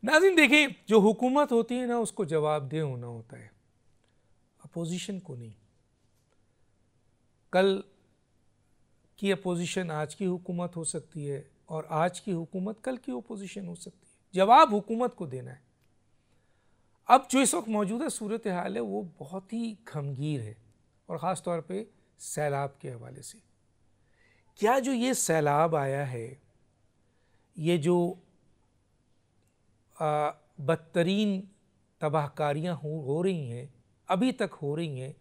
नाज़रीन देखें, जो हुकूमत होती है ना उसको जवाबदेह होना होता है, अपोजिशन को नहीं। कल की अपोजिशन आज की हुकूमत हो सकती है और आज की हुकूमत कल की अपोजिशन हो सकती है। जवाब हुकूमत को देना है। अब जो इस वक्त मौजूदा सूरत हाल है वो बहुत ही गमगीर है, और ख़ास तौर पे सैलाब के हवाले से। क्या जो ये सैलाब आया है, ये जो बदतरीन तबाहकारियाँ हो रही हैं, अभी तक हो रही हैं,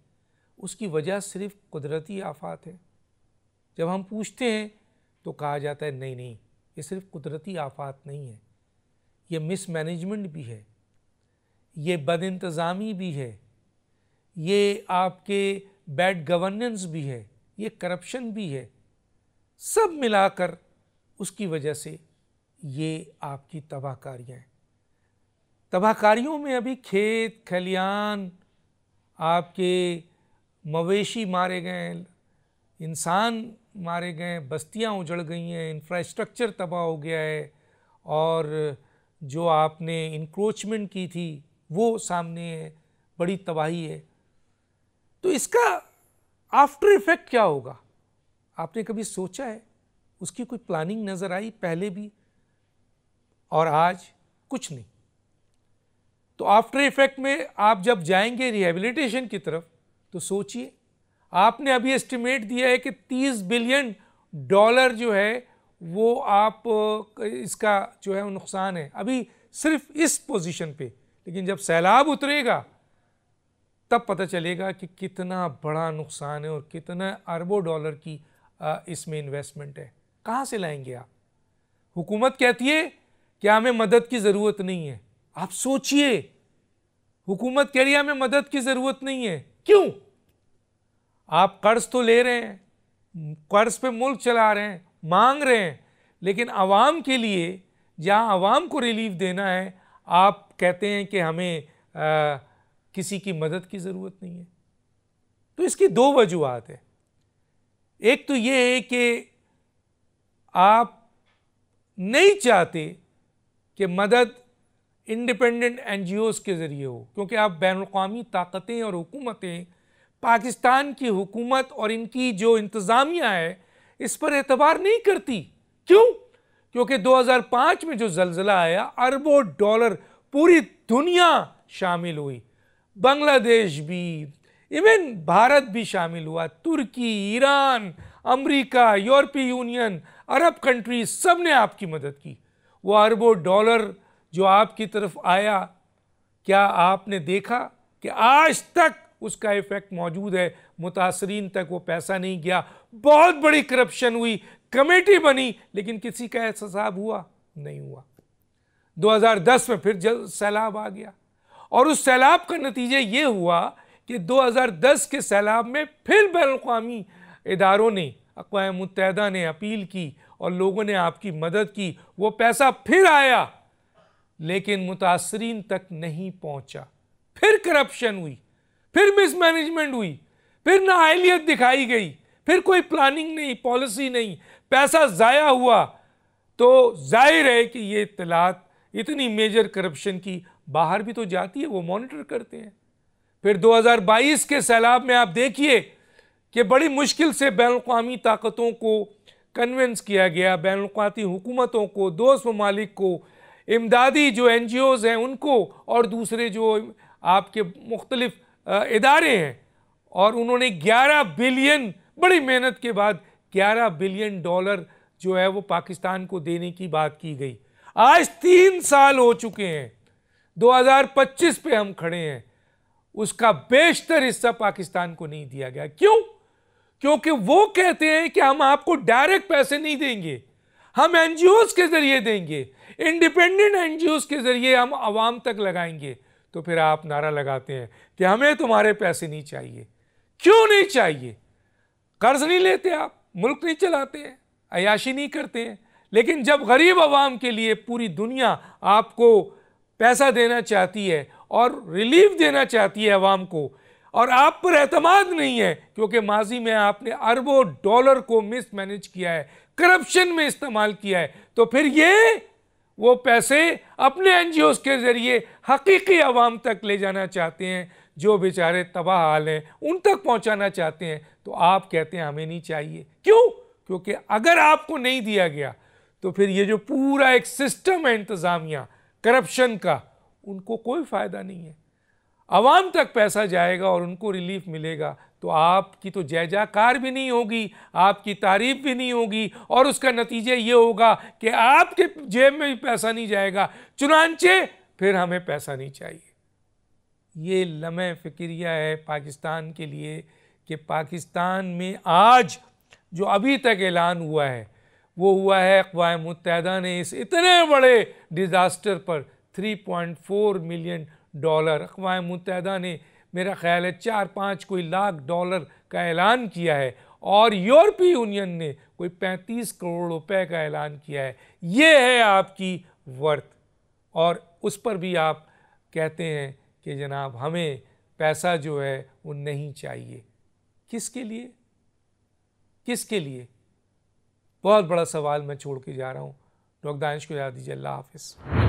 उसकी वजह सिर्फ कुदरती आफात है? जब हम पूछते हैं तो कहा जाता है नहीं नहीं, ये सिर्फ कुदरती आफात नहीं है, ये मिसमैनेजमेंट भी है, ये बदइंतज़ामी भी है, ये आपके बैड गवर्नेंस भी है, ये करप्शन भी है। सब मिलाकर उसकी वजह से ये आपकी तबाहकारियाँ हैं। तबाहकारियों में अभी खेत खलियान, आपके मवेशी मारे गए, इंसान मारे गए, बस्तियां उजड़ गई हैं, इंफ्रास्ट्रक्चर तबाह हो गया है, और जो आपने इंक्रोचमेंट की थी वो सामने है, बड़ी तबाही है। तो इसका आफ्टर इफेक्ट क्या होगा? आपने कभी सोचा है? उसकी कोई प्लानिंग नज़र आई पहले भी और आज? कुछ नहीं। तो आफ्टर इफेक्ट में आप जब जाएंगे रिहेबिलिटेशन की तरफ तो सोचिए, आपने अभी एस्टिमेट दिया है कि $30 बिलियन जो है वो आप इसका जो है नुकसान है अभी सिर्फ इस पोजीशन पे। लेकिन जब सैलाब उतरेगा तब पता चलेगा कि कितना बड़ा नुकसान है और कितना अरबों डॉलर की इसमें इन्वेस्टमेंट है। कहाँ से लाएंगे आप? हुकूमत कहती है कि हमें मदद की ज़रूरत नहीं है। आप सोचिए, हुकूमत कह रही है हमें मदद की ज़रूरत नहीं है। क्यों? आप कर्ज तो ले रहे हैं, कर्ज पे मुल्क चला रहे हैं, मांग रहे हैं, लेकिन आवाम के लिए, जहां आवाम को रिलीफ देना है, आप कहते हैं कि हमें किसी की मदद की ज़रूरत नहीं है। तो इसकी दो वजूहात है। एक तो ये है कि आप नहीं चाहते कि मदद इंडिपेंडेंट NGOs के ज़रिए हो, क्योंकि आप बैनुल-अक़वामी ताकतें और हुकूमतें, पाकिस्तान की हुकूमत और इनकी जो इंतज़ामिया है इस पर एतबार नहीं करती। क्यों? क्योंकि 2005 में जो ज़लज़ला आया, अरबों डॉलर पूरी दुनिया शामिल हुई, बांग्लादेश भी, इवन भारत भी शामिल हुआ, तुर्की, ईरान, अमेरिका, यूरोपीय यूनियन, अरब कंट्रीज, सब ने आपकी मदद की। वो अरबों डॉलर जो आपकी तरफ आया, क्या आपने देखा कि आज तक उसका इफेक्ट मौजूद है? मुतासरीन तक वो पैसा नहीं गया। बहुत बड़ी करप्शन हुई, कमेटी बनी, लेकिन किसी का एहतसाब हुआ नहीं हुआ। 2010 में फिर सैलाब आ गया, और उस सैलाब का नतीजा ये हुआ कि 2010 के सैलाब में फिर बैनुल-अक़वामी इदारों ने, अक़वाम मुत्तहिदा ने अपील की और लोगों ने आपकी मदद की। वो पैसा फिर आया, लेकिन मुतासरीन तक नहीं पहुंचा। फिर करप्शन हुई, फिर मिसमैनेजमेंट हुई, फिर नाअहलियत दिखाई गई, फिर कोई प्लानिंग नहीं, पॉलिसी नहीं, पैसा ज़ाया हुआ। तो जाहिर है कि ये इत्तलात इतनी मेजर करप्शन की बाहर भी तो जाती है, वो मॉनिटर करते हैं। फिर 2022 के सैलाब में आप देखिए कि बड़ी मुश्किल से बैनुल-अक़वामी ताकतों को कन्विंस किया गया, बैनुल-अक़वामी हुकूमतों को, दोस्त ममालिक को, इमदादी जो NGOs हैं उनको, और दूसरे जो आपके मुख्तलिफ इदारे हैं, और उन्होंने 11 बिलियन, बड़ी मेहनत के बाद $11 बिलियन जो है वो पाकिस्तान को देने की बात की गई। आज 3 साल हो चुके हैं, 2025 पे हम खड़े हैं, उसका बेशतर हिस्सा पाकिस्तान को नहीं दिया गया। क्यों? क्योंकि वो कहते हैं कि हम आपको डायरेक्ट पैसे नहीं देंगे, हम NGOs के जरिए देंगे, इंडिपेंडेंट NGOs के जरिए हम आवाम तक लगाएंगे। तो फिर आप नारा लगाते हैं कि हमें तुम्हारे पैसे नहीं चाहिए। क्यों नहीं चाहिए? कर्ज नहीं लेते आप, मुल्क नहीं चलाते हैं, अयाशी नहीं करते हैं, लेकिन जब गरीब आवाम के लिए पूरी दुनिया आपको पैसा देना चाहती है और रिलीफ देना चाहती है आवाम को, और आप पर एतमाद नहीं है क्योंकि माजी में आपने अरबों डॉलर को मिसमैनेज किया है, करप्शन में इस्तेमाल किया है, तो फिर ये वो पैसे अपने एनजीओ के ज़रिए हकीकी आवाम तक ले जाना चाहते हैं, जो बेचारे तबाह हाल हैं उन तक पहुंचाना चाहते हैं। तो आप कहते हैं हमें नहीं चाहिए। क्यों? क्योंकि अगर आपको नहीं दिया गया तो फिर ये जो पूरा एक सिस्टम है इंतज़ामिया करप्शन का, उनको कोई फ़ायदा नहीं है। आवाम तक पैसा जाएगा और उनको रिलीफ मिलेगा तो आपकी तो जय जयकार भी नहीं होगी, आपकी तारीफ भी नहीं होगी, और उसका नतीजा ये होगा कि आपके जेब में भी पैसा नहीं जाएगा, चुनांचे फिर हमें पैसा नहीं चाहिए। ये लम्हे फ़िक्रिया है पाकिस्तान के लिए कि पाकिस्तान में आज जो अभी तक ऐलान हुआ है वो हुआ है अक़वाम मुत्तहिदा ने इस इतने बड़े डिज़ास्टर पर $3.4 मिलियन अक़वाम मुत्तहिदा ने मेरा ख्याल है 4-5 कोई लाख डॉलर का ऐलान किया है, और यूरोपीय यूनियन ने कोई 35 करोड़ रुपए का ऐलान किया है। ये है आपकी वर्थ, और उस पर भी आप कहते हैं कि जनाब हमें पैसा जो है वो नहीं चाहिए। किसके लिए? किसके लिए? बहुत बड़ा सवाल मैं छोड़ के जा रहा हूँ। डॉक्टर दानिश को याद दीजिए। अल्लाह हाफ़िज़।